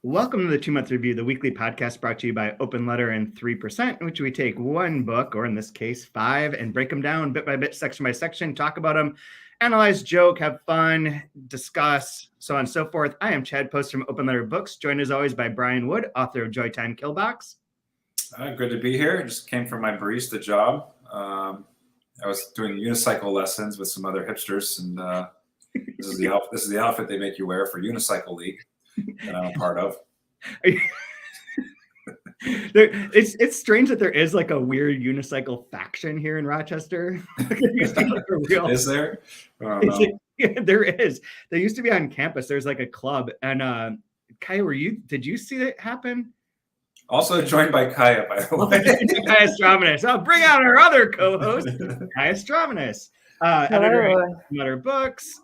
Welcome to the 2-Month Review, the weekly podcast brought to you by Open Letter and 3%, in which we take one book, or in this case, 5, and break them down bit by bit, section by section, talk about them, analyze, joke, have fun, discuss, so on and so forth. I am Chad Post from Open Letter Books, joined as always by Brian Wood, author of Joytime Killbox. Good to be here. I just came from my barista job. I was doing unicycle lessons with some other hipsters, and this is the outfit they make you wear for Unicycle League that I'm a part of. It's strange that there is like a weird unicycle faction here in Rochester. Is there? There is. There used to be on campus. There's like a club, and Kaya, did you see it happen? Also joined by Kaya, by the way. Kaya Straumanis. I'll bring out our other co-host, Kaya Straumanis, editor of Letter Books,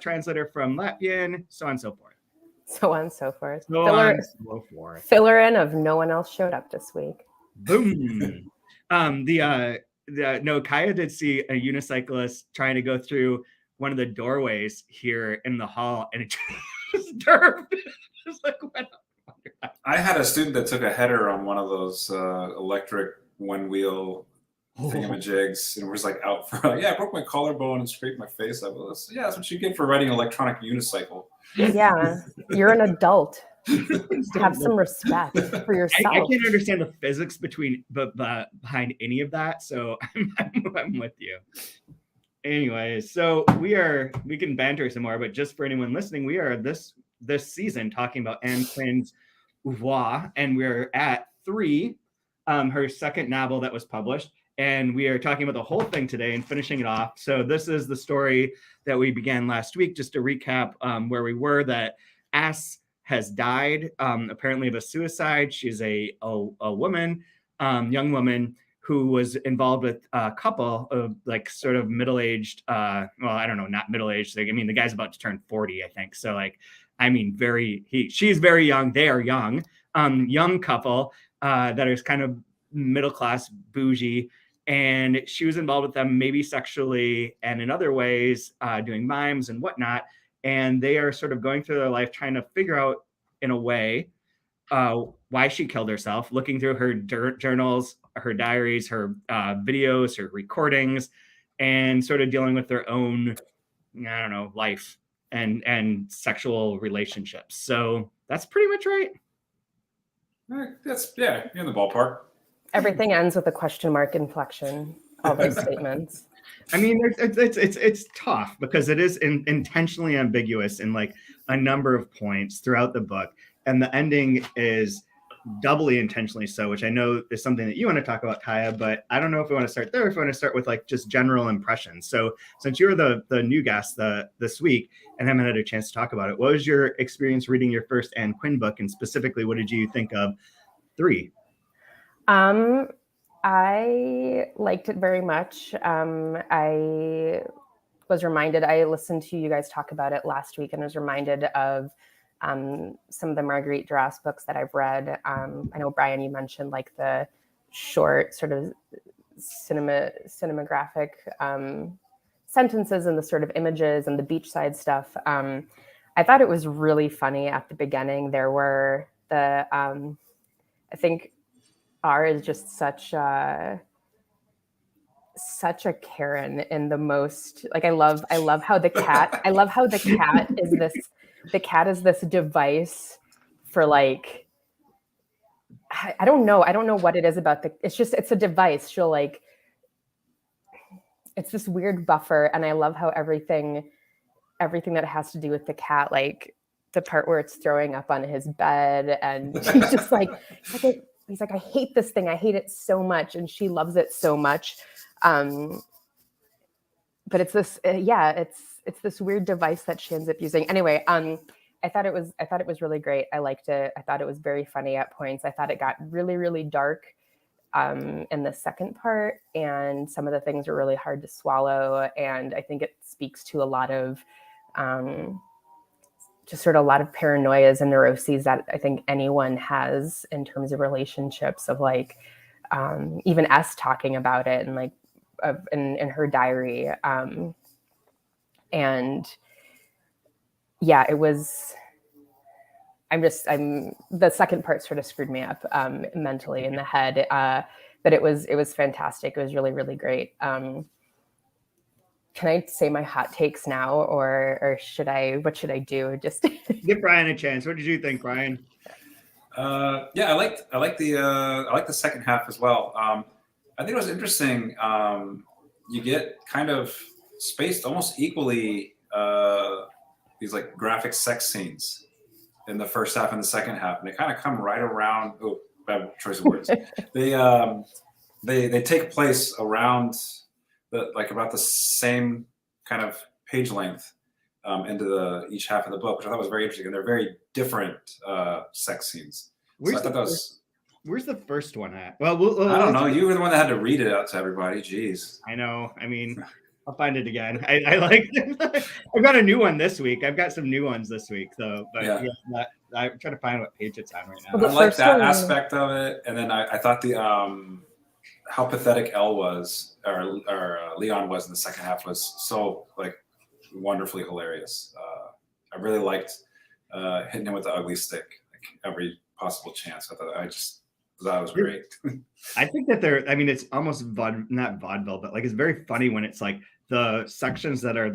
translator from Latvian, so on and so forth. Filler in of no one else showed up this week. Boom. Kaya did see a unicyclist trying to go through one of the doorways here in the hall, and it just nerved. Just like went up. I had a student that took a header on one of those electric one-wheel thingamajigs, and was like out for I broke my collarbone and scraped my face up. That's what you get for riding an electronic unicycle. Yeah, you're an adult. Have some respect for yourself. I can't understand the physics behind any of that, so I'm with you. Anyway, so we can banter some more, but just for anyone listening, we are this season talking about Anne Quin's Ouvroir, and we're at 3, her second novel that was published. And we are talking about the whole thing today and finishing it off. So this is the story that we began last week. Just to recap where we were, that Ass has died, apparently of a suicide. She's a woman, young woman, who was involved with a couple of like sort of middle-aged, well, I don't know, not middle-aged. Like, I mean, the guy's about to turn 40, I think. So like, I mean, she's very young. They are young, young couple that is kind of middle-class, bougie. And she was involved with them, maybe sexually and in other ways, doing mimes and whatnot. And they are sort of going through their life trying to figure out, in a way, why she killed herself, looking through her journals, her diaries, her videos, her recordings, and sort of dealing with their own, I don't know, life and sexual relationships. So that's pretty much right. You're in the ballpark. Everything ends with a question mark inflection. All those statements. I mean, it's tough because it is intentionally ambiguous in like a number of points throughout the book, and the ending is doubly intentionally so, which I know is something that you want to talk about, Kaya. But I don't know if we want to start there, or if we want to start with like just general impressions. So since you're the new guest this week and haven't had a chance to talk about it, what was your experience reading your first Anne Quin book, and specifically, what did you think of 3? I liked it very much. I was reminded, I listened to you guys talk about it last week and was reminded of some of the Marguerite Duras books that I've read. I know, Brian, you mentioned like the short sort of cinematographic sentences and the sort of images and the beachside stuff. I thought it was really funny at the beginning. There were I think R is just such a Karen in the most, like, I love how the cat is this device for like, I don't know what it is about it's a device. She'll like, it's this weird buffer. And I love how everything that has to do with the cat, like the part where it's throwing up on his bed, and he's just like, he's like, I hate this thing. I hate it so much. And she loves it so much. But it's this, it's this weird device that she ends up using. Anyway, I thought it was really great. I liked it. I thought it was very funny at points. I thought it got really, really dark in the second part. And some of the things were really hard to swallow. And I think it speaks to a lot of, just sort of a lot of paranoias and neuroses that I think anyone has in terms of relationships, of like, even us talking about it and like in her diary. And yeah, it was the second part sort of screwed me up mentally in the head. But it was fantastic. It was really, really great. Can I say my hot takes now, or what should I do? Just give Brian a chance. What did you think, Brian? Yeah, I like the second half as well. I think it was interesting. You get kind of spaced almost equally these like graphic sex scenes in the first half and the second half, and they kind of come right around. Oh, bad choice of words. They take place around about the same kind of page length into each half of the book, which I thought was very interesting. And they're very different sex scenes. So I thought that was. Where's the first one at? Well, I don't know. You were the one that had to read it out to everybody. Jeez. I know. I mean, I'll find it again. I like. I've got a new one this week. I've got some new ones this week. So, but yeah, I'm trying to find what page it's on right now. I like that aspect of it, and then I thought the how pathetic Elle was, or Leon was in the second half was so like wonderfully hilarious. I really liked hitting him with the ugly stick like every possible chance. I thought that was great. I think that it's almost not vaudeville, but like it's very funny when it's like the sections that are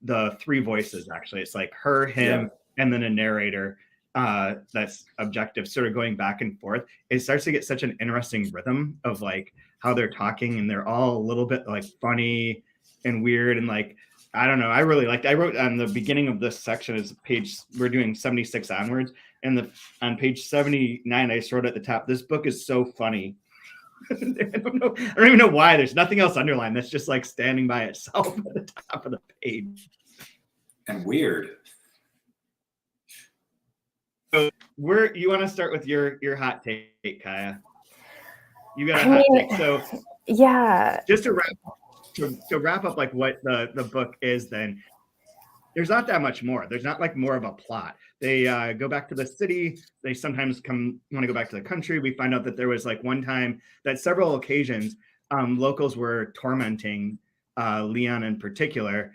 the three voices. Actually, it's like her, him, and then a narrator that's objective, sort of going back and forth. It starts to get such an interesting rhythm of like how they're talking, and they're all a little bit like funny and weird, and like I don't know. I really liked. I wrote on the beginning of this section is page. We're doing 76 onwards, and on page 79, I just wrote at the top. This book is so funny. I don't even know why. There's nothing else underlined. That's just like standing by itself at the top of the page. And weird. So you want to start with your hot take, Kaya? You got a hot take. So yeah. Just to wrap up like what the book is, then there's not that much more. There's not like more of a plot. They go back to the city. They sometimes want to go back to the country. We find out that there was like one time that several occasions locals were tormenting Leon in particular,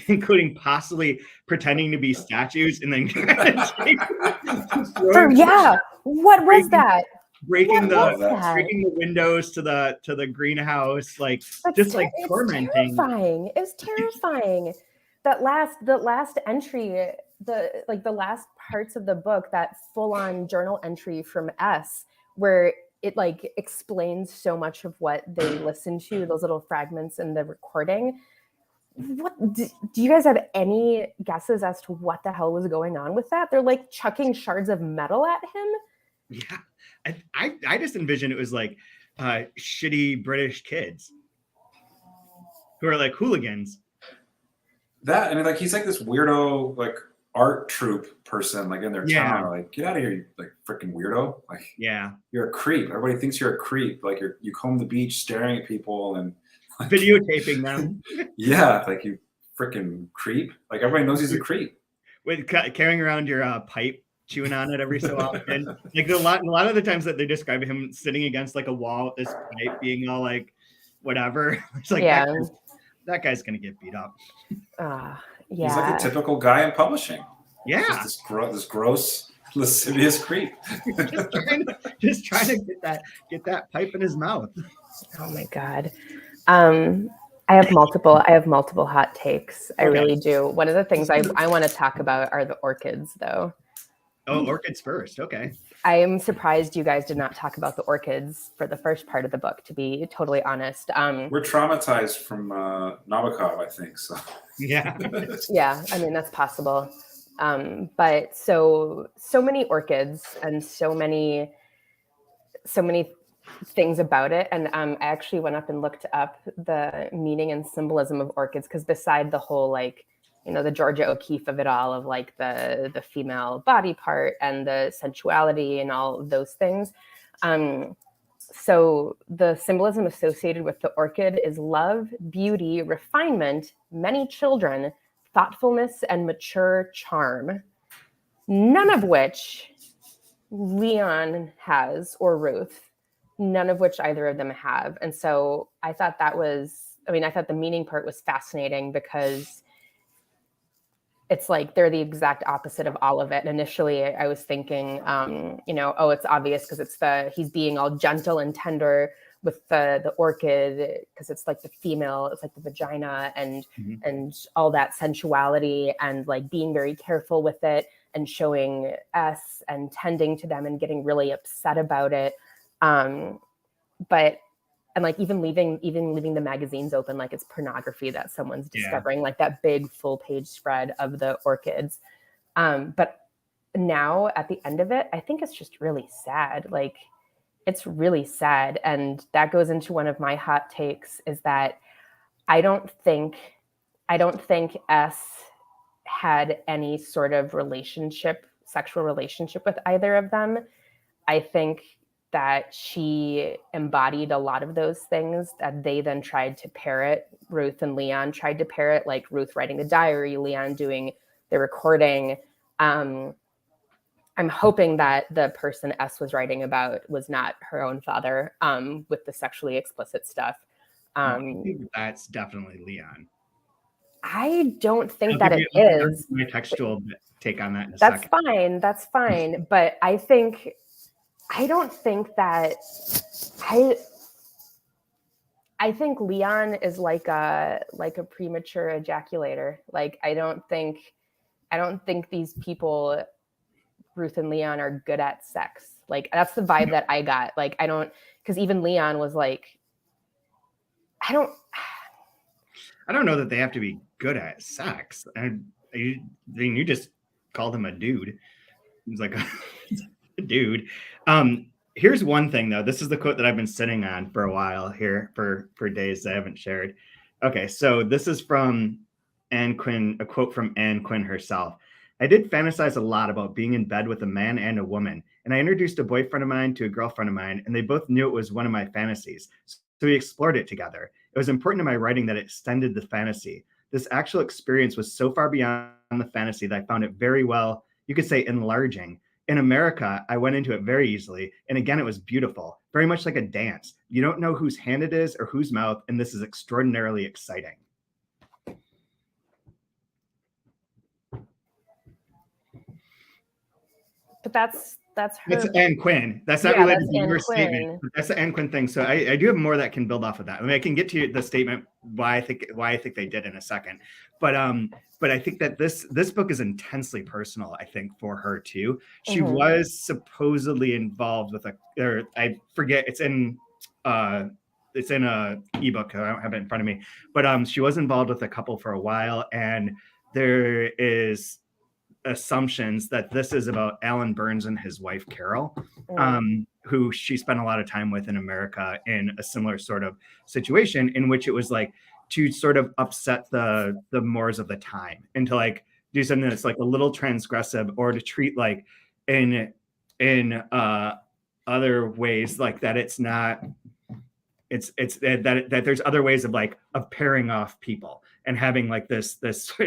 including possibly pretending to be statues and then what was that? Breaking the windows to the greenhouse, like tormenting. Terrifying. It was terrifying. That last entry, the last parts of the book, that full-on journal entry from S, where it like explains so much of what they listened to, those little fragments in the recording. What do you guys have any guesses as to what the hell was going on with that? They're like chucking shards of metal at him. Yeah, I just envision it was like shitty British kids who are like hooligans. That, I mean, like he's like this weirdo like art troupe person like in their town. Like, get out of here, you like freaking weirdo. Like, you're a creep. Everybody thinks you're a creep. Like you comb the beach staring at people and like, videotaping them. Yeah, like you freaking creep. Like everybody knows he's a creep. With carrying around your pipe, chewing on it every so often. Like a lot of the times that they describe him sitting against like a wall with this pipe, being all like whatever. It's like that guy's gonna get beat up. He's like a typical guy in publishing. Yeah, just this gross, lascivious creep. just trying to get that pipe in his mouth. Oh my god. I have multiple hot takes. I really do. One of the things I want to talk about are the orchids, though. Oh, orchids first. Okay. I am surprised you guys did not talk about the orchids for the first part of the book, to be totally honest. We're traumatized from Nabokov, I think. So yeah. Yeah, I mean, that's possible. But so many orchids and so many things about it. And I actually went up and looked up the meaning and symbolism of orchids, because beside the whole, like, you know, the Georgia O'Keeffe of it all, of like the female body part and the sensuality and all of those things. So the symbolism associated with the orchid is love, beauty, refinement, many children, thoughtfulness, and mature charm. None of which Leon has, or Ruth. None of which either of them have. And so I thought I thought the meaning part was fascinating, because it's like they're the exact opposite of all of it. And initially I was thinking, oh, it's obvious because he's being all gentle and tender with the orchid, because it's like the female, it's like the vagina and all that sensuality, and like being very careful with it and showing S and tending to them and getting really upset about it. And like even leaving the magazines open, like it's pornography that someone's discovering, like that big full page spread of the orchids. But now at the end of it, I think it's just really sad. Like it's really sad. And that goes into one of my hot takes, is that I don't think S had any sort of sexual relationship with either of them. I think that she embodied a lot of those things that they then tried to parrot. Ruth and Leon tried to parrot, like Ruth writing the diary, Leon doing the recording. I'm hoping that the person S was writing about was not her own father, with the sexually explicit stuff. I think that's definitely Leon. I don't think that it is. My textual take on that in a second. That's fine. But I don't think that I think Leon is like a premature ejaculator. Like I don't think these people, Ruth and Leon, are good at sex. Like that's the vibe that I got. Like I don't, because even Leon was like, I don't know that they have to be good at sex. You just called him a dude. He's like a dude. Here's one thing though. This is the quote that I've been sitting on for a while here for days that I haven't shared. Okay, so this is from Anne Quin, a quote from Anne Quin herself. I did fantasize a lot about being in bed with a man and a woman, and I introduced a boyfriend of mine to a girlfriend of mine, and they both knew it was one of my fantasies. So we explored it together. It was important to my writing that it extended the fantasy. This actual experience was so far beyond the fantasy that I found it very well, you could say, enlarging. In America, I went into it very easily, and again, it was beautiful, very much like a dance. You don't know whose hand it is or whose mouth, and this is extraordinarily exciting. But that's her. That's Anne Quin. That's not related to your statement. That's the Anne Quin thing. So I do have more that can build off of that. I mean, I can get to the statement why I think they did in a second. But I think that this book is intensely personal, I think, for her too. She was supposedly involved with I forget, it's in a ebook. I don't have it in front of me. But she was involved with a couple for a while, and there is assumptions that this is about Alan Burns and his wife Carol, who she spent a lot of time with in America in a similar sort of situation, in which it was like to sort of upset the mores of the time and to like do something that's like a little transgressive, or to treat like in other ways like that it's not it's that there's other ways of pairing off people and having like this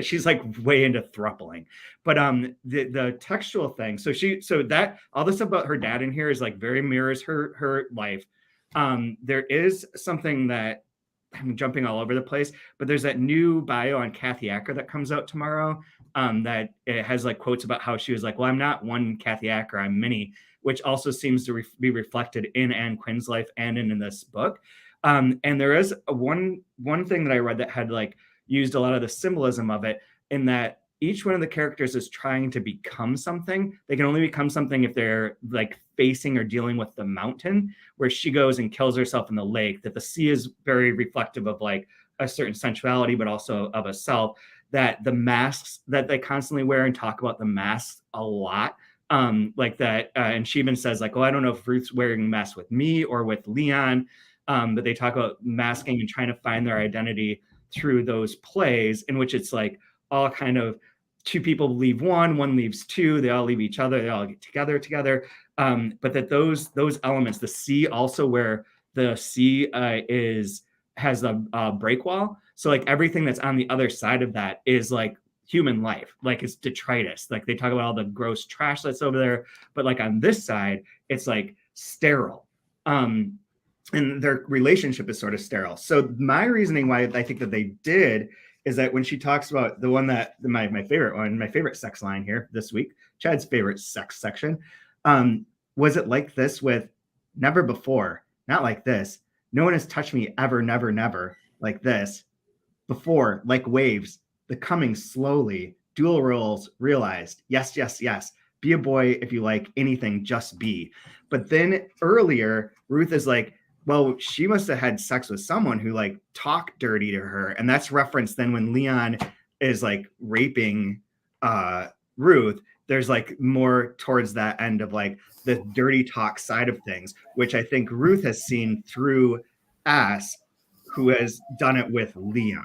she's like way into throupling. But the textual thing, so that all this about her dad in here is like very mirrors her life. There is something that I'm jumping all over the place, but there's that new bio on Kathy Acker that comes out tomorrow, that it has like quotes about how she was like, well, I'm not one Kathy Acker, I'm many, which also seems to be reflected in Anne Quin's life and in this book. And there is one thing that I read that had like used a lot of the symbolism of it, in that each one of the characters is trying to become something. They can only become something if they're like facing or dealing with the mountain, where she goes and kills herself in the lake, that the sea is very reflective of like a certain sensuality, but also of a self, that the masks that they constantly wear and talk about the masks a lot. Like that. And she even says like, oh, I don't know if Ruth's wearing masks with me or with Leon. But they talk about masking and trying to find their identity through those plays, in which it's like all kind of two people leave one leaves two, they all leave each other, they all get together. But that those elements, the sea also, where the sea has a break wall. So like everything that's on the other side of that is like human life, like it's detritus. Like they talk about all the gross trash that's over there, but like on this side, it's like sterile. And their relationship is sort of sterile. So my reasoning why I think that they did is that when she talks about the one that my favorite one, my favorite sex line here this week, Chad's favorite sex section, was it like this with never before, not like this. No one has touched me ever, never, never like this before, like waves, the coming slowly, dual roles realized. Yes, yes, yes. Be a boy if you like anything, just be. But then earlier, Ruth is like, well, she must have had sex with someone who like talked dirty to her. And that's referenced then when Leon is like raping Ruth, there's like more towards that end of like the dirty talk side of things, which I think Ruth has seen through S, who has done it with Leon.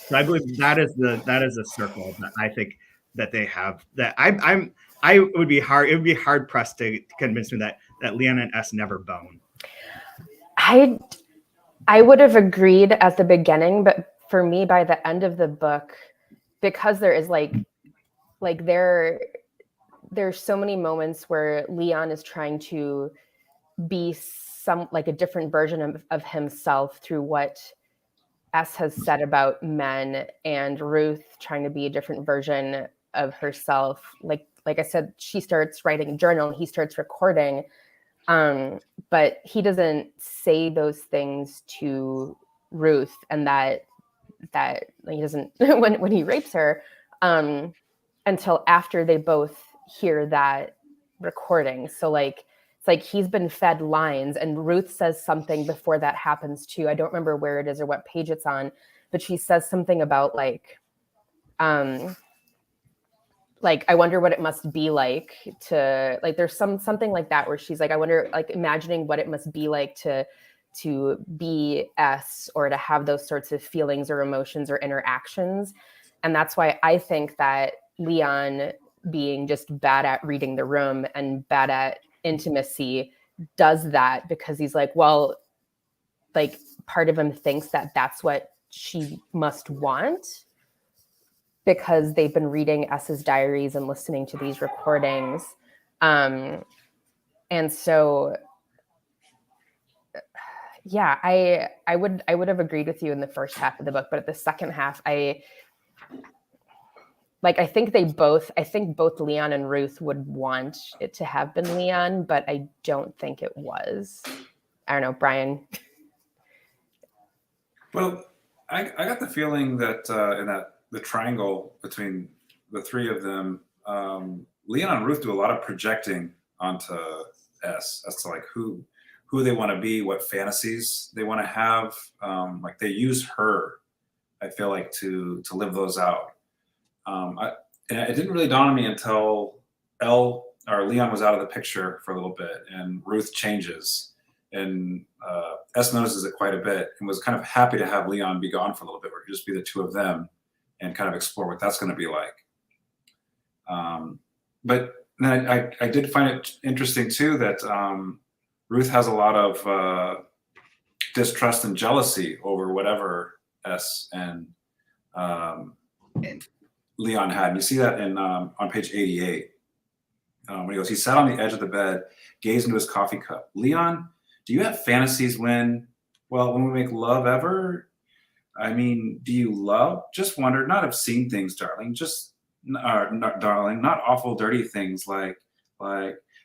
So I believe that is a circle that I think that they have, that it would be hard pressed to convince me that Leon and S never bone. I would have agreed at the beginning, but for me, by the end of the book, because there is there's so many moments where Leon is trying to be a different version of himself through what S has said about men, and Ruth trying to be a different version of herself. Like I said, she starts writing a journal, he starts recording, but he doesn't say those things to Ruth, and that he doesn't when he rapes her until after they both hear that recording. So it's like he's been fed lines, and Ruth says something before that happens too. I don't remember where it is or what page it's on, but she says something about I wonder what it must be like to, there's something like that where she's like, I wonder, imagining what it must be like to be S, or to have those sorts of feelings or emotions or interactions. And that's why I think that Leon, being just bad at reading the room and bad at intimacy, does that, because he's like, well, part of him thinks that that's what she must want, because they've been reading S's diaries and listening to these recordings. And so, yeah, I would have agreed with you in the first half of the book, but at the second half, I think both Leon and Ruth would want it to have been Leon, but I don't think it was. I don't know, Brian. Well, I got the feeling that in the triangle between the three of them, Leon and Ruth do a lot of projecting onto S as to who they want to be, what fantasies they want to have. They use her, I feel like, to live those out. And it didn't really dawn on me until Leon was out of the picture for a little bit, and Ruth changes, and S notices it quite a bit, and was kind of happy to have Leon be gone for a little bit, where it could just be the two of them and kind of explore what that's going to be like. But then I did find it interesting too that Ruth has a lot of distrust and jealousy over whatever S and Leon had. And you see that in on page 88. When he goes, he sat on the edge of the bed, gazed into his coffee cup. Leon, do you have fantasies when we make love ever? I mean, do you love? Just wondered, not obscene things, darling. Not darling, not awful, dirty things like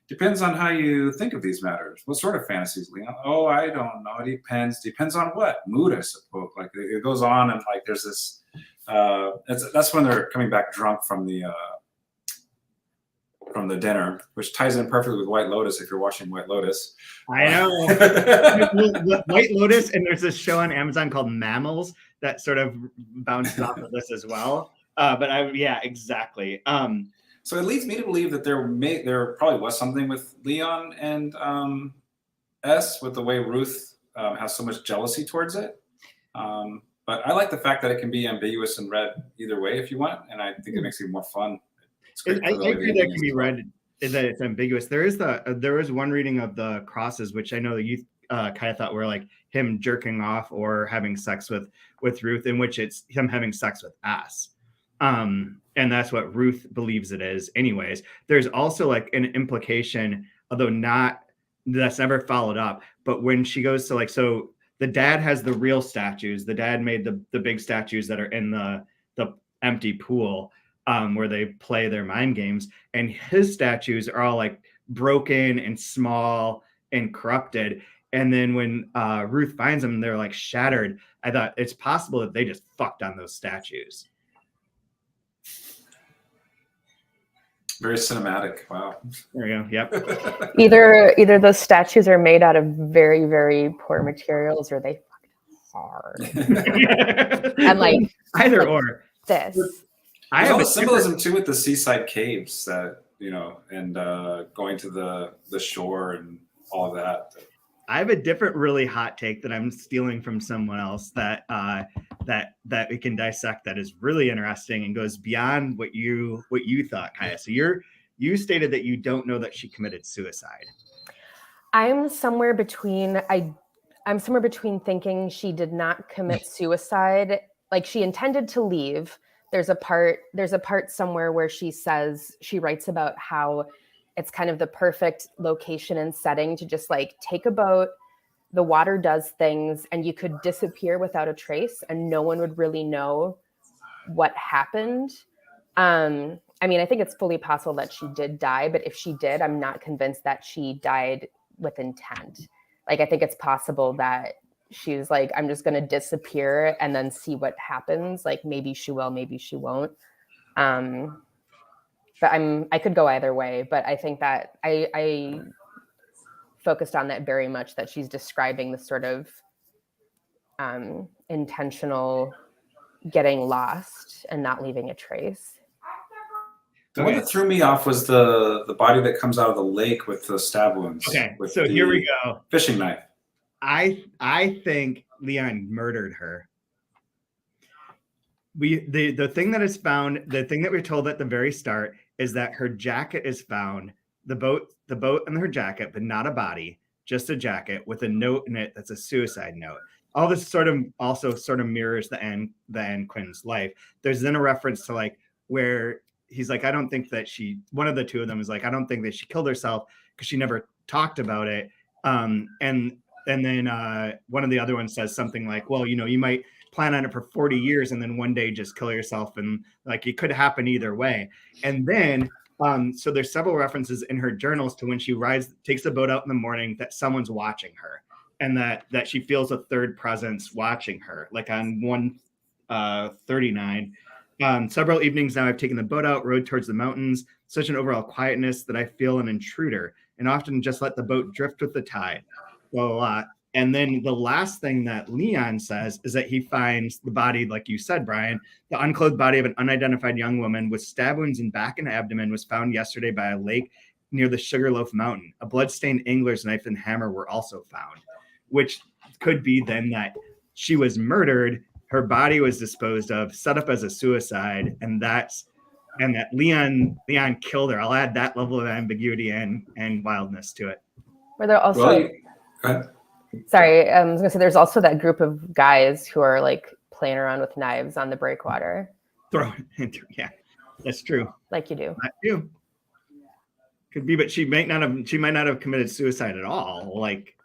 depends on how you think of these matters. What sort of fantasies, Leon? Oh, I don't know. It depends. Depends on what mood, I suppose. It goes on, and there's this. That's when they're coming back drunk from the dinner, which ties in perfectly with White Lotus. If you're watching White Lotus, I know. White Lotus, and there's this show on Amazon called Mammals that sort of bounced off of this as well. Exactly. So it leads me to believe that there probably was something with Leon and S, with the way Ruth has so much jealousy towards it. But I like the fact that it can be ambiguous and read either way if you want, and I think it makes it more fun. I agree that can be read that it's ambiguous. There is one reading of the crosses, which I know that you kind of thought were like him jerking off or having sex with Ruth, in which it's him having sex with S. And that's what Ruth believes it is anyways. There's also an implication, although that's never followed up, but when she goes to so the dad has the real statues. The dad made the big statues that are in the empty pool where they play their mind games, and his statues are all like broken and small and corrupted. And then when Ruth finds them, they're like shattered. I thought it's possible that they just fucked on those statues. Very cinematic. Wow. There you go. Yep. Either those statues are made out of very, very poor materials, or they fucked hard. And like either like or. this. There's all the symbolism too with the seaside caves that, you know, and going to the shore and all of that. I have a different really hot take that I'm stealing from someone else that that we can dissect that is really interesting and goes beyond what you thought, Kaya. So you stated that you don't know that she committed suicide. I'm somewhere between thinking she did not commit suicide, like she intended to leave. There's a part somewhere where she writes about how it's kind of the perfect location and setting to just like take a boat, the water does things, and you could disappear without a trace and no one would really know what happened. I mean, I think it's fully possible that she did die, but if she did, I'm not convinced that she died with intent. Like, I think it's possible that she was like, I'm just going to disappear and then see what happens. Like, maybe she will, maybe she won't. But I could go either way, but I think that I focused on that very much, that she's describing the sort of intentional getting lost and not leaving a trace. The one that threw me off was the body that comes out of the lake with the stab wounds. Okay, with so here we go. Fishing knife. I think Leon murdered her. The thing that is found, the thing that we're told at the very start is that her jacket is found, the boat and her jacket, but not a body, just a jacket with a note in it that's a suicide note. All this sort of also sort of mirrors the end Quin's life. There's then a reference to like where he's like, I don't think that one of the two of them is like, I don't think that she killed herself because she never talked about it. And then one of the other ones says something like, well, you know, you might plan on it for 40 years and then one day just kill yourself, and like it could happen either way. And then so there's several references in her journals to when she takes the boat out in the morning, that someone's watching her, and that she feels a third presence watching her, like on 139. Several evenings now I've taken the boat out, rowed towards the mountains, such an overall quietness that I feel an intruder, and often just let the boat drift with the tide. Well, a lot. And then the last thing that Leon says is that he finds the body, like you said, Brian, the unclothed body of an unidentified young woman with stab wounds in back and abdomen was found yesterday by a lake near the Sugarloaf Mountain. A bloodstained angler's knife and hammer were also found, which could be then that she was murdered, her body was disposed of, set up as a suicide, and that Leon killed her. I'll add that level of ambiguity and wildness to it. Were there also... Well, go ahead. Sorry, I was gonna say there's also that group of guys who are like playing around with knives on the breakwater. Yeah, that's true. Like you do. Not you. Could be, but she might not have committed suicide at all, like,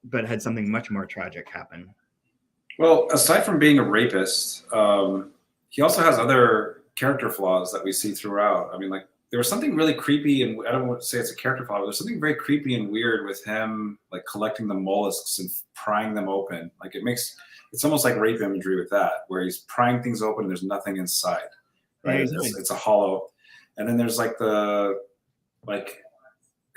but had something much more tragic happen. Well, aside from being a rapist, he also has other character flaws that we see throughout. I mean, like, there was something really creepy, and I don't want to say it's a character flaw, but there's something very creepy and weird with him, like collecting the mollusks and prying them open. Like it's almost like rape imagery with that, where he's prying things open and there's nothing inside. Right? Yeah, it's a hollow. And then there's like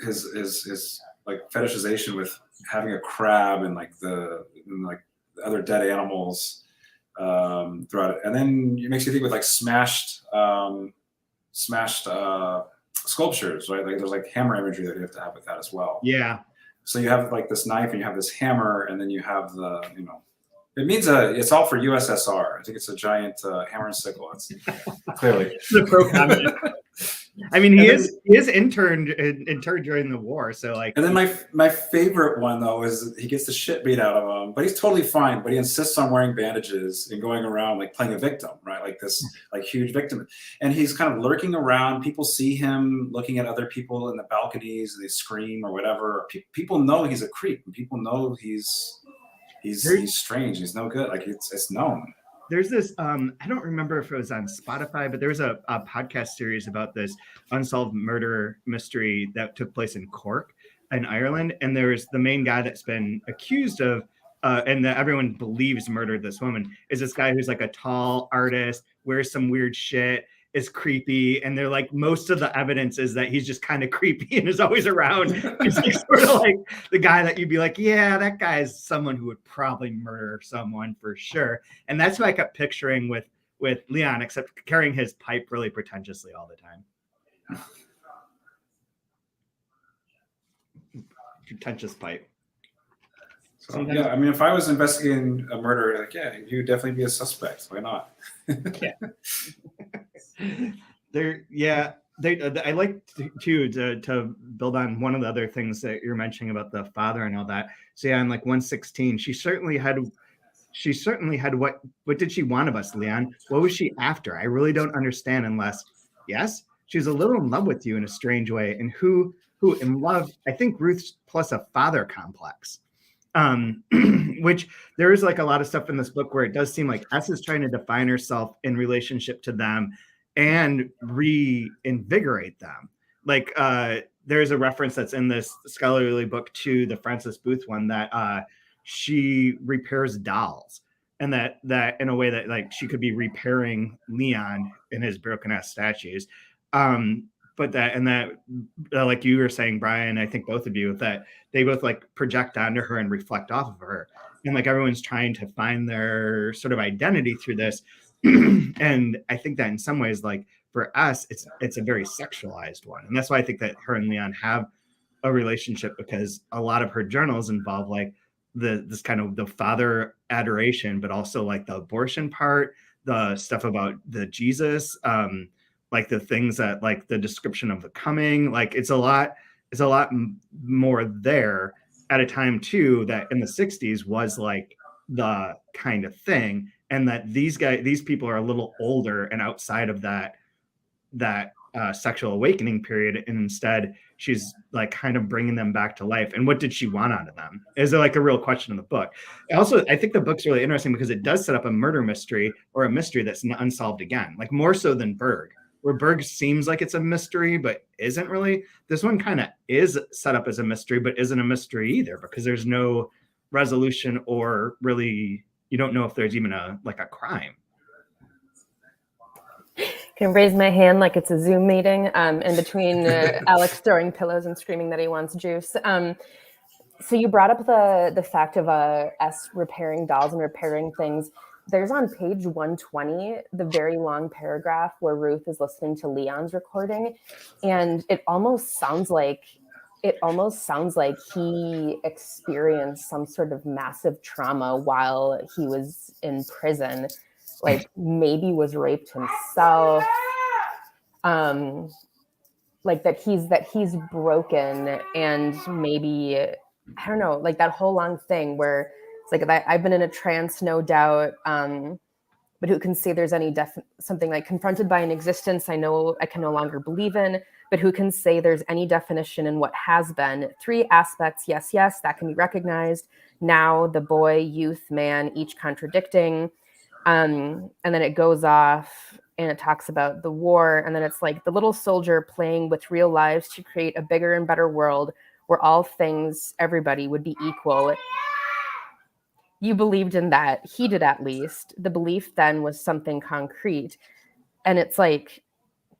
his like fetishization with having a crab and like the other dead animals throughout it. And then it makes you think with like smashed sculptures, right? Like there's like hammer imagery that you have to have with that as well. Yeah. So you have like this knife and you have this hammer, and then you have the, you know, it means it's all for USSR. I think it's a giant hammer and sickle. It's clearly the pro-communist. I mean, he is interned during the war, so like. And then my favorite one though is he gets the shit beat out of him, but he's totally fine. But he insists on wearing bandages and going around like playing a victim, right? Like this like huge victim, and he's kind of lurking around. People see him looking at other people in the balconies, and they scream or whatever. People know he's a creep, and people know he's strange. He's no good. Like it's known. there's this I don't remember if it was on Spotify, but there was a podcast series about this unsolved murder mystery that took place in Cork in Ireland, and there's the main guy that's been accused of and that everyone believes murdered this woman is this guy who's like a tall artist, wears some weird shit, is creepy, and they're like most of the evidence is that he's just kind of creepy and is always around. He's like sort of like the guy that you'd be like, yeah, that guy is someone who would probably murder someone for sure. And that's what I kept picturing with Leon, except carrying his pipe really pretentiously all the time. Pretentious pipe. So, yeah, I mean, if I was investigating a murder, like, yeah, you would definitely be a suspect. Why not? Yeah. I like to build on one of the other things that you're mentioning about the father and all that. So yeah, on like 116, she certainly had what did she want of us, Leon? What was she after? I really don't understand unless, yes, she's a little in love with you in a strange way. And who in love, I think Ruth's plus a father complex. Which there is like a lot of stuff in this book where it does seem like S is trying to define herself in relationship to them and reinvigorate them. Like there's a reference that's in this scholarly book to the Frances Booth one that she repairs dolls, and that in a way that like she could be repairing Leon in his broken ass statues. But that like you were saying, Brian, I think both of you, that they both like project onto her and reflect off of her, and like everyone's trying to find their sort of identity through this. And I think that in some ways, like for us, it's a very sexualized one, and that's why I think that her and Leon have a relationship, because a lot of her journals involve like this kind of the father adoration, but also like the abortion part, the stuff about the Jesus. Like the things that like the description of the coming, like it's a lot more there at a time too that in the 60s was like the kind of thing, and that these people are a little older and outside of that sexual awakening period, and instead she's like kind of bringing them back to life. And what did she want out of them is like a real question in the book. Also, I think the book's really interesting because it does set up a murder mystery, or a mystery that's unsolved again, like more so than Berg, where Berg seems like it's a mystery, but isn't really. This one kind of is set up as a mystery, but isn't a mystery either, because there's no resolution, or really, you don't know if there's even a crime. Can raise my hand like it's a Zoom meeting in between Alex throwing pillows and screaming that he wants juice. So you brought up the fact of S repairing dolls and repairing things. There's on page 120, the very long paragraph where Ruth is listening to Leon's recording, and it almost sounds like he experienced some sort of massive trauma while he was in prison, like maybe was raped himself, like that he's broken, and maybe, I don't know, like that whole long thing where it's like, I've been in a trance, no doubt, but who can say there's any something like confronted by an existence I know I can no longer believe in, but who can say there's any definition in what has been? Three aspects, yes, that can be recognized. Now, the boy, youth, man, each contradicting. And then it goes off and it talks about the war. And then it's like the little soldier playing with real lives to create a bigger and better world where all things, everybody would be equal. You believed in that. He did, at least. The belief then was something concrete. And it's like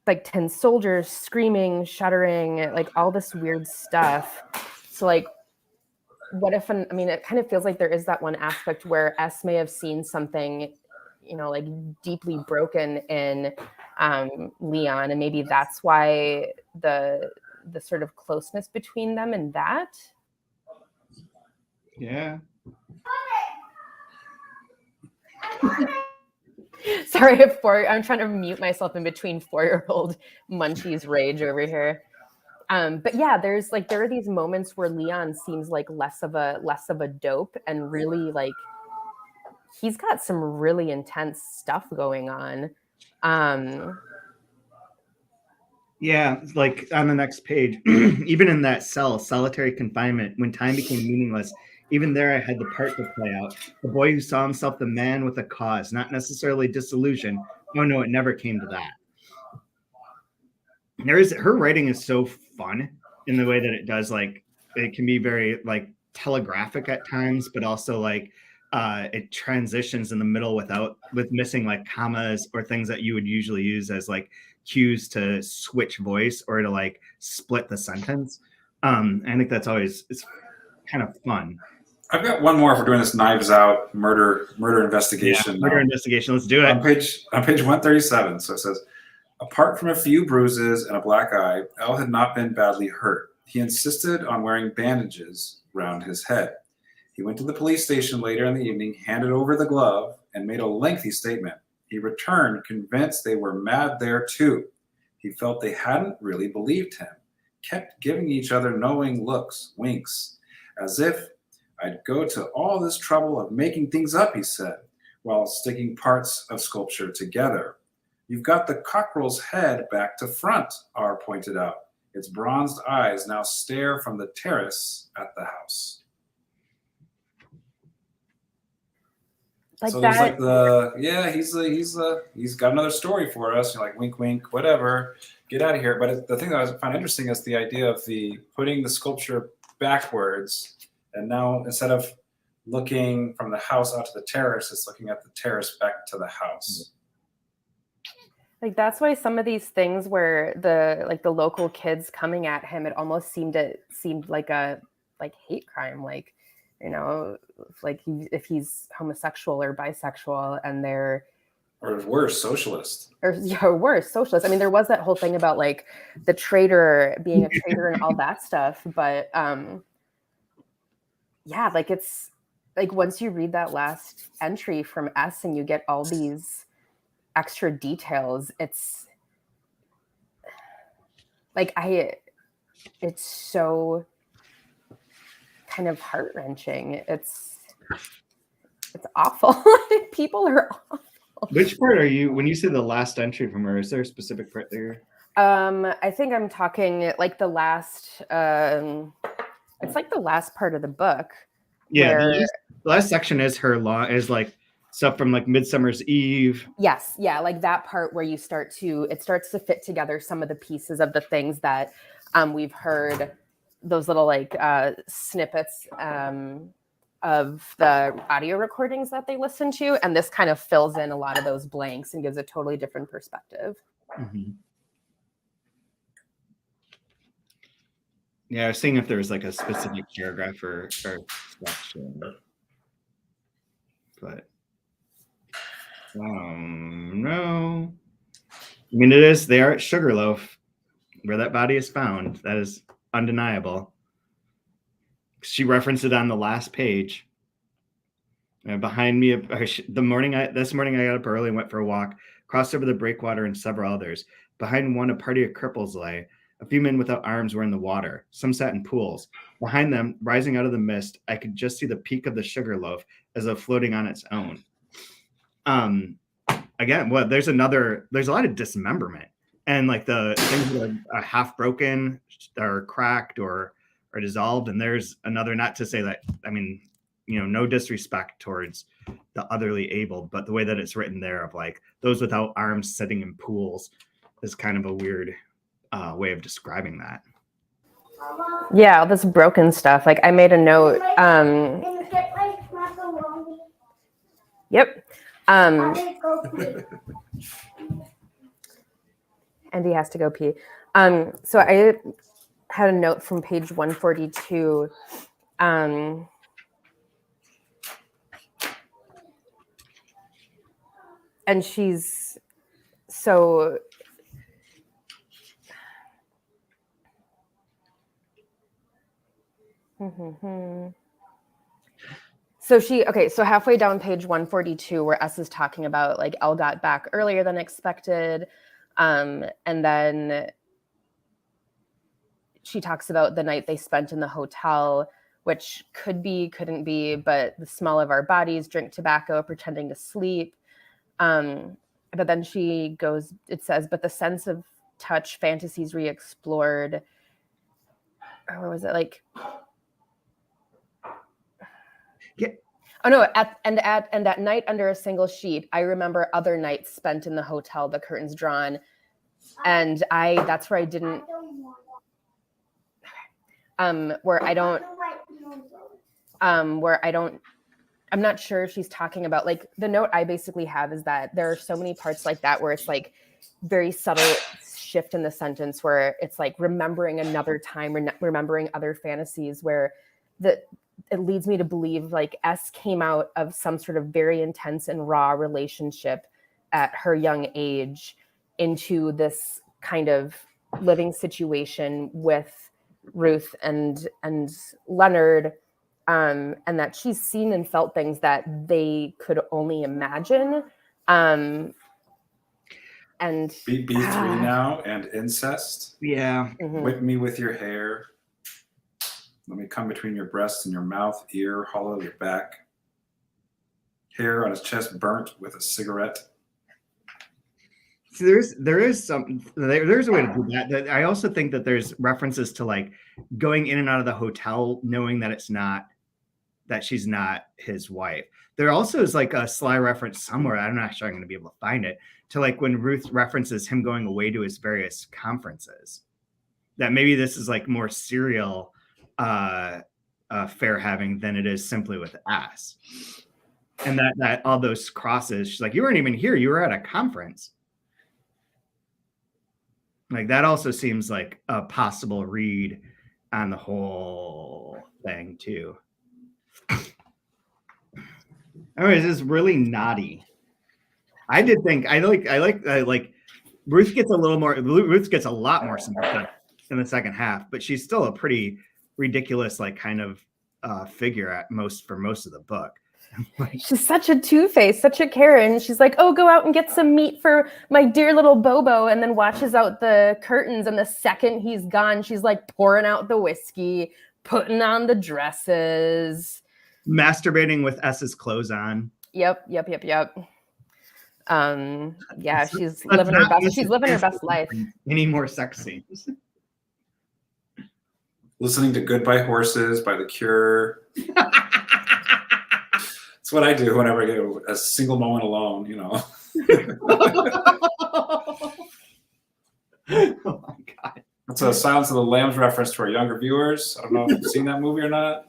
10 soldiers screaming, shuddering, like all this weird stuff. So like, what if, it kind of feels like there is that one aspect where S may have seen something, like deeply broken in Leon. And maybe that's why the sort of closeness between them and that. Yeah. Sorry, I'm trying to mute myself in between 4-year-old Munchie's rage over here. But yeah, there are these moments where Leon seems like less of a dope, and really like he's got some really intense stuff going on. Yeah, like on the next page, even in that cell, solitary confinement, when time became meaningless, Even there, I had the part to play out. The boy who saw himself the man with a cause, not necessarily disillusion. Oh no, it never came to that. Her writing is so fun in the way that it does, like it can be very like telegraphic at times, but also like it transitions in the middle with missing like commas or things that you would usually use as like cues to switch voice or to like split the sentence. I think it's kind of fun. I've got one more if we're doing this Knives Out murder investigation. Yeah, murder investigation. Let's do it. On page 137, so it says, apart from a few bruises and a black eye, L had not been badly hurt. He insisted on wearing bandages round his head. He went to the police station later in the evening, handed over the glove, and made a lengthy statement. He returned convinced they were mad there too. He felt they hadn't really believed him, kept giving each other knowing looks, winks, as if I'd go to all this trouble of making things up, he said, while sticking parts of sculpture together. You've got the cockerel's head back to front, R pointed out. Its bronzed eyes now stare from the terrace at the house. Like so that. There's like he's got another story for us. You're like, wink, wink, whatever, get out of here. But the thing that I find interesting is the idea of the putting the sculpture backwards, and now instead of looking from the house out to the terrace, it's looking at the terrace back to the house. Like that's why some of these things where the local kids coming at him, it almost seemed like a hate crime, like, you know, like if he's homosexual or bisexual, and they're or worse, socialist. Or worse, socialist. I mean, there was that whole thing about like the traitor being a traitor and all that stuff, but yeah, like it's like once you read that last entry from S and you get all these extra details, it's like it's so kind of heart-wrenching. It's awful. People are awful. Which part are you, when you say the last entry from her, is there a specific part there? I think I'm talking like the last it's like the last part of the book. Yeah, the last section is her is like stuff from like Midsummer's Eve. Yes, yeah, like that part where it starts to fit together some of the pieces of the things that we've heard, those little like snippets of the audio recordings that they listen to, and this kind of fills in a lot of those blanks and gives a totally different perspective. Mm-hmm. Yeah, I was seeing if there was like a specific paragraph or section, but no. I mean, they are at Sugarloaf, where that body is found. That is undeniable. She referenced it on the last page. Behind me, this morning I got up early and went for a walk, crossed over the breakwater and several others. Behind one, a party of cripples lay. A few men without arms were in the water. Some sat in pools. Behind them, rising out of the mist, I could just see the peak of the Sugarloaf as though floating on its own. Again, there's a lot of dismemberment, and like the things that are half broken or cracked or dissolved, and there's another, not to say that, I mean, you know, no disrespect towards the otherly abled, but the way that it's written there of like those without arms sitting in pools is kind of a weird way of describing that. Yeah, all this broken stuff. Like I made a note. Yep. And he has to go pee. So I had a note from page 142. And she's so so halfway down page 142 where S is talking about like Elle got back earlier than expected, and then she talks about the night they spent in the hotel, which could be, couldn't be, but the smell of our bodies, drink tobacco, pretending to sleep. But then she goes, it says, but the sense of touch, fantasies re-explored, or was it like, Oh no! And at night under a single sheet, I remember other nights spent in the hotel, the curtains drawn, and that's where I didn't. Where I don't. I'm not sure if she's talking about, like, the note I basically have is that there are so many parts like that where it's like very subtle shift in the sentence where it's like remembering another time, remembering other fantasies, where it leads me to believe like S came out of some sort of very intense and raw relationship at her young age into this kind of living situation with Ruth and Leonard, and that she's seen and felt things that they could only imagine. And B3 now, and incest. Yeah. Whip me with your hair. Let me come between your breasts and your mouth, ear, hollow your back. Hair on his chest burnt with a cigarette. So there's a way to do that. I also think that there's references to like going in and out of the hotel, knowing that she's not his wife. There also is like a sly reference somewhere. I'm not sure I'm going to be able to find it, to like when Ruth references him going away to his various conferences. That maybe this is like more serial fair having than it is simply with S. And that all those crosses, she's like, you weren't even here, you were at a conference. Like that also seems like a possible read on the whole thing too. Anyways, it's really naughty. I did think I like Ruth gets a lot more sympathetic in the second half, but she's still a pretty ridiculous, like, kind of figure for most of the book. Like, she's such a two-face, such a Karen. She's like, oh, go out and get some meat for my dear little Bobo, and then watches out the curtains, and the second he's gone, she's like pouring out the whiskey, putting on the dresses, masturbating with S's clothes on. Yep. Yeah, she's living her best. She's living her best life. Any more sex scenes? Listening to Goodbye Horses by The Cure. It's what I do whenever I get a single moment alone, you know. Oh my God. That's a Silence of the Lambs reference to our younger viewers. I don't know if you've seen that movie or not.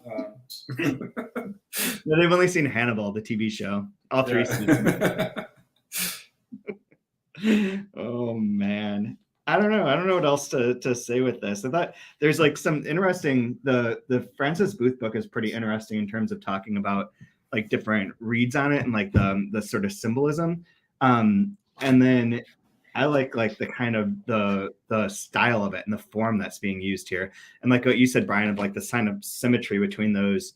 No, they've only seen Hannibal, the TV show. All three seasons. Oh man. I don't know what else to say with this. I thought there's like some interesting, the Frances Booth book is pretty interesting in terms of talking about like different reads on it and like the sort of symbolism. And then I like the kind of the style of it and the form that's being used here. And like what you said, Brian, of like the sign of symmetry between those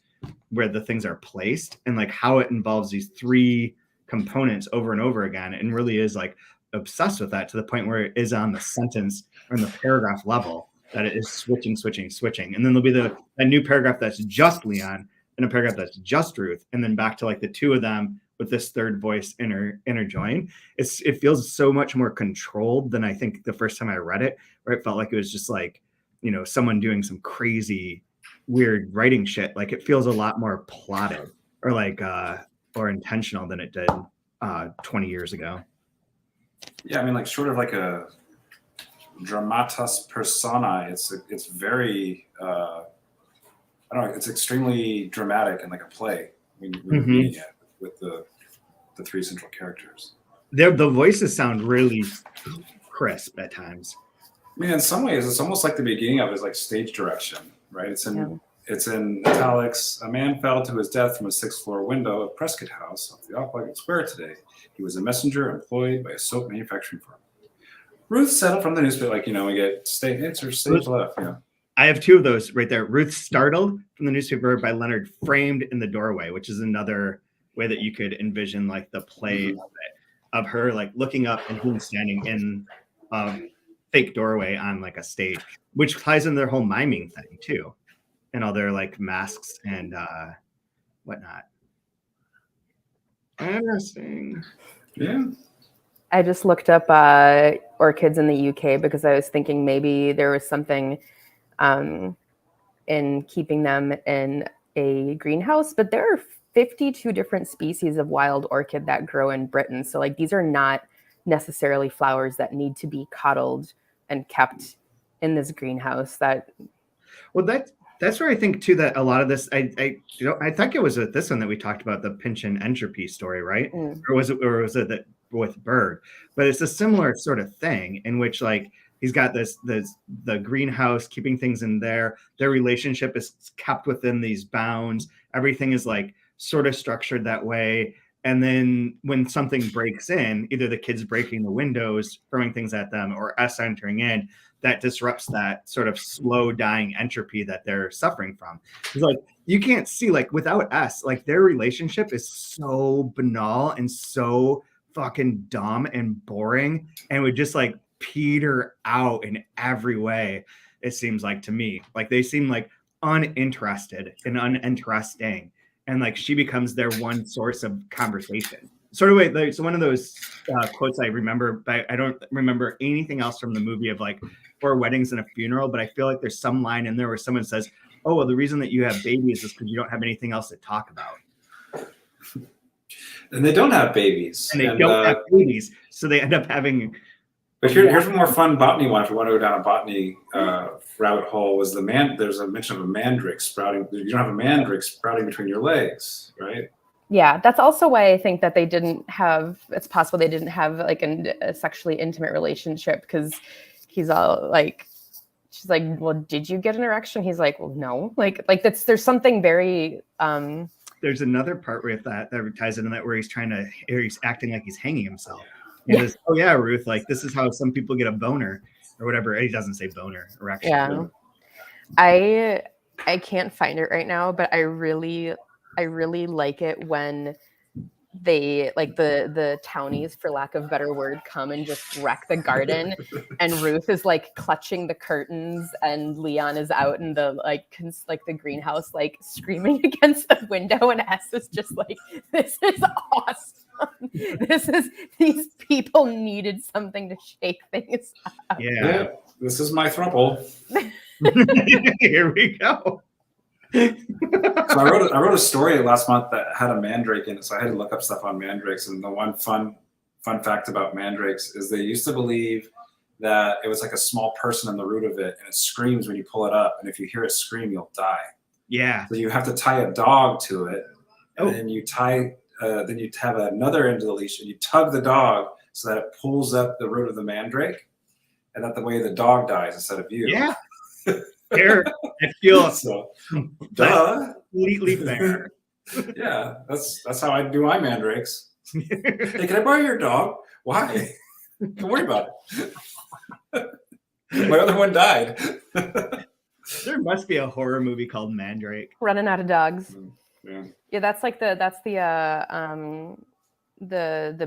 where the things are placed and like how it involves these three components over and over again, and really is like obsessed with that to the point where it is on the sentence or in the paragraph level that it is switching. And then there'll be a new paragraph that's just Leon and a paragraph that's just Ruth. And then back to like the two of them with this third voice interjoined. It feels so much more controlled than I think the first time I read it, where it felt like it was just like, you know, someone doing some crazy weird writing shit. Like it feels a lot more plotted or like or intentional than it did 20 years ago. Yeah, I mean, like short of like a dramatis personae, it's very I don't know, it's extremely dramatic and like a play when you're reading it with the three central characters. The voices sound really crisp at times. I mean, in some ways, it's almost like the beginning of it is like stage direction, right? It's in italics. A man fell to his death from a 6th floor window of Prescott House off the Off-Market Square today. He was a messenger employed by a soap manufacturing firm. Ruth settled from the newspaper, like, you know, we get stage left, you know. I have two of those right there. Ruth startled from the newspaper by Leonard framed in the doorway, which is another way that you could envision like the play of it, of her like looking up and him standing in fake doorway on like a stage, which ties in their whole miming thing too, and all their like masks and whatnot. Interesting. Yeah. I just looked up orchids in the UK because I was thinking maybe there was something in keeping them in a greenhouse, but there are 52 different species of wild orchid that grow in Britain. So like these are not necessarily flowers that need to be coddled and kept in this greenhouse. Well, that's where I think too that a lot of this, I think it was with this one that we talked about, the pinch and entropy story, right? Or was it that with Bird? But it's a similar sort of thing in which like he's got the greenhouse keeping things in there. Their relationship is kept within these bounds. Everything is like sort of structured that way. And then when something breaks in, either the kids breaking the windows, throwing things at them, or us entering in, that disrupts that sort of slow dying entropy that they're suffering from. It's like you can't see, like without us, like their relationship is so banal and so fucking dumb and boring and would just like peter out in every way. It seems like to me, like they seem like uninterested and uninteresting. And like she becomes their one source of conversation. Sort of like it's one of those quotes I remember, but I don't remember anything else from the movie of like 4 weddings and a funeral. But I feel like there's some line in there where someone says, "Oh, well, the reason that you have babies is because you don't have anything else to talk about." And they don't have babies. And they don't have babies, so they end up having. But here's a more fun botany one. If you want to go down a botany rabbit hole, was there's a mention of a mandrake sprouting. You don't have a mandrake sprouting between your legs, right? Yeah, that's also why I think that they didn't have. It's possible they didn't have like a sexually intimate relationship because he's all like, she's like, "Well, did you get an erection?" He's like, "Well, no." Like there's something very. There's another part with that ties into that where he's acting like he's hanging himself. He says, "Oh yeah, Ruth, like this is how some people get a boner or whatever." He doesn't say boner, erection. Yeah, I can't find it right now, but I really like it when they like the townies, for lack of a better word, come and just wreck the garden, and Ruth is like clutching the curtains, and Leon is out in the like the greenhouse, like screaming against the window, and S is just like, "This is awesome. These people needed something to shake things up." Yeah, this is my throuple. Here we go. So I wrote a story last month that had a mandrake in it, so I had to look up stuff on mandrakes. And the one fun fact about mandrakes is they used to believe that it was like a small person in the root of it, and it screams when you pull it up, and if you hear it scream, you'll die. Yeah. So you have to tie a dog to it, and then you have another end of the leash, and you tug the dog so that it pulls up the root of the mandrake, and that the way the dog dies instead of you. Yeah. Fair. I feel so. Duh. Completely fair. Yeah, that's how I do my mandrakes. Hey, can I borrow your dog? Why? Don't worry about it. My other one died. There must be a horror movie called Mandrake. Running out of dogs. Yeah, that's the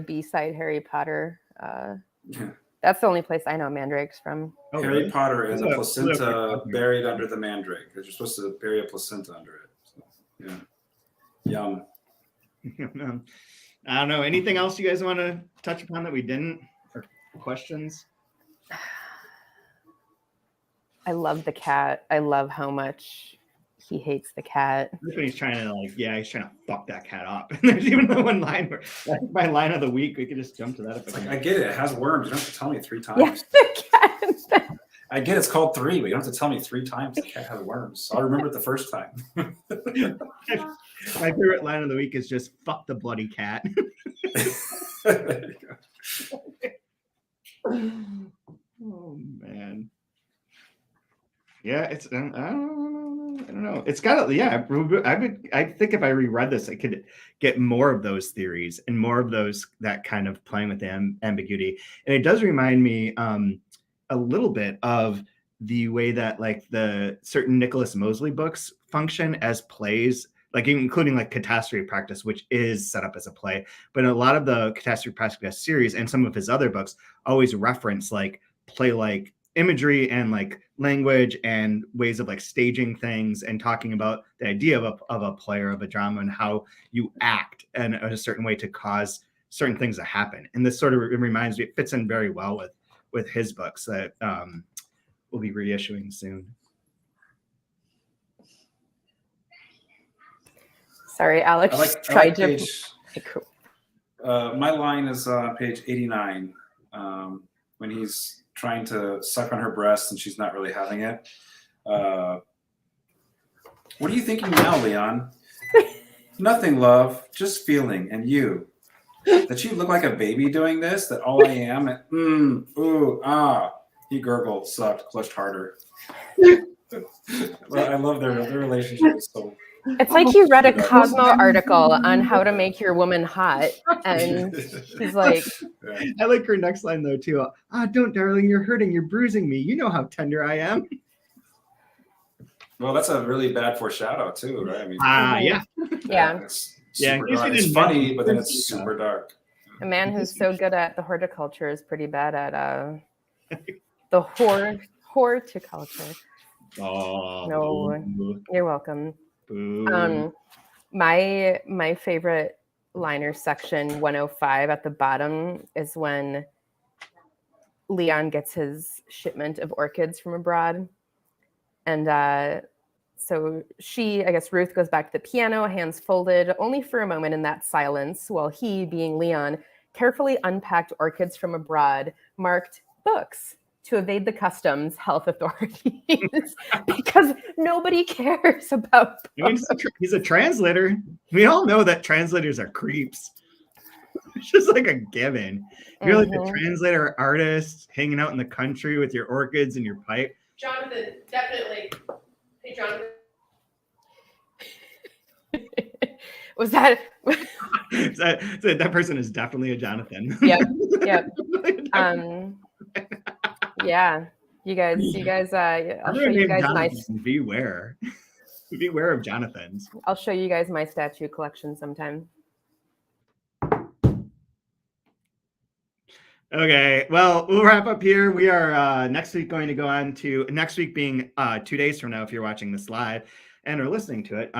B-side Harry Potter. That's the only place I know mandrakes from. Oh, Harry Potter is a placenta buried under the mandrake. You're supposed to bury a placenta under it. So, yeah. Yum. I don't know. Anything else you guys want to touch upon that we didn't? Or questions? I love the cat. I love how much he hates the cat. That's when he's trying to fuck that cat up. And there's even the one line where that's my line of the week. We could just jump to that. I get it. It has worms. You don't have to tell me 3 times. Yeah, I get it's called 3, but you don't have to tell me 3 times the cat has worms. So I'll remember it the first time. My favorite line of the week is just "fuck the bloody cat." There you go. Oh man. Yeah, it's I don't know. It's got I think if I reread this, I could get more of those theories and more of those that kind of playing with the ambiguity. And it does remind me a little bit of the way that like the certain Nicholas Mosley books function as plays, like including like Catastrophe Practice, which is set up as a play. But a lot of the Catastrophe Practice series and some of his other books always reference like play-like imagery and like language and ways of like staging things and talking about the idea of a play or of a drama and how you act in a certain way to cause certain things to happen. And this sort of reminds me, it fits in very well with his books that we'll be reissuing soon. Sorry, Alex. I like tried to. page. My line is on page 89 when he's trying to suck on her breast and she's not really having it. What are you thinking now, Leon? Nothing, love. Just feeling. And you. That you look like a baby doing this? That all I am? And, ooh, ah. He gurgled, sucked, clutched harder. Well, I love their relationship. Is so. It's like you read a Cosmo article on how to make your woman hot, and she's like, I like her next line though too. Don't, darling, you're hurting, you're bruising me. You know how tender I am. Well, that's a really bad foreshadow too, right? I mean, yeah. It's Yeah, super dark. It's funny, but then it's super dark. A man who's so good at the horticulture is pretty bad at the horticulture. Oh no, you're welcome. Boo. My favorite liner section 105 at the bottom is when Leon gets his shipment of orchids from abroad, and so Ruth goes back to the piano, hands folded, only for a moment in that silence, while he, being Leon, carefully unpacked orchids from abroad, marked books, to evade the customs health authorities because nobody cares about books. I mean, he's a translator. We all know that translators are creeps. It's just like a given. You're like a translator artist hanging out in the country with your orchids and your pipe. Jonathan, definitely. Hey, Jonathan. Was that? that person is definitely a Jonathan. Yep. Yeah, you guys. I'll show you guys beware of Jonathans. I'll show you guys my statue collection sometime. Okay, well, we'll wrap up here. We are next week going to go on to next week being 2 days from now if you're watching this live and are listening to it.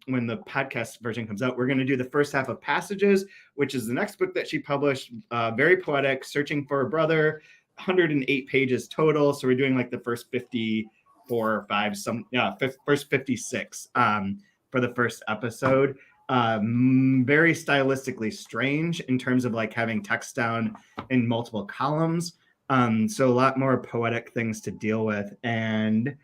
When the podcast version comes out, we're going to do the first half of Passages, which is the next book that she published. Very poetic, searching for a brother. 108 pages total, so we're doing like the first 54 or 5 first 56 for the first episode. Very stylistically strange in terms of like having text down in multiple columns, so a lot more poetic things to deal with. And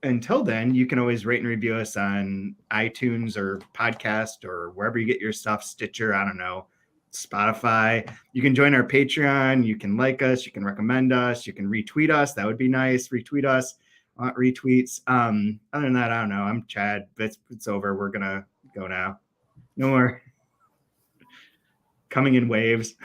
until then, you can always rate and review us on iTunes or podcast or wherever you get your stuff, Stitcher, I don't know, Spotify. You can join our Patreon. You can like us. You can recommend us. You can retweet us. That would be nice. Retweet us. Retweets. Other than that, I don't know. I'm Chad. It's over. We're gonna go now. No more coming in waves.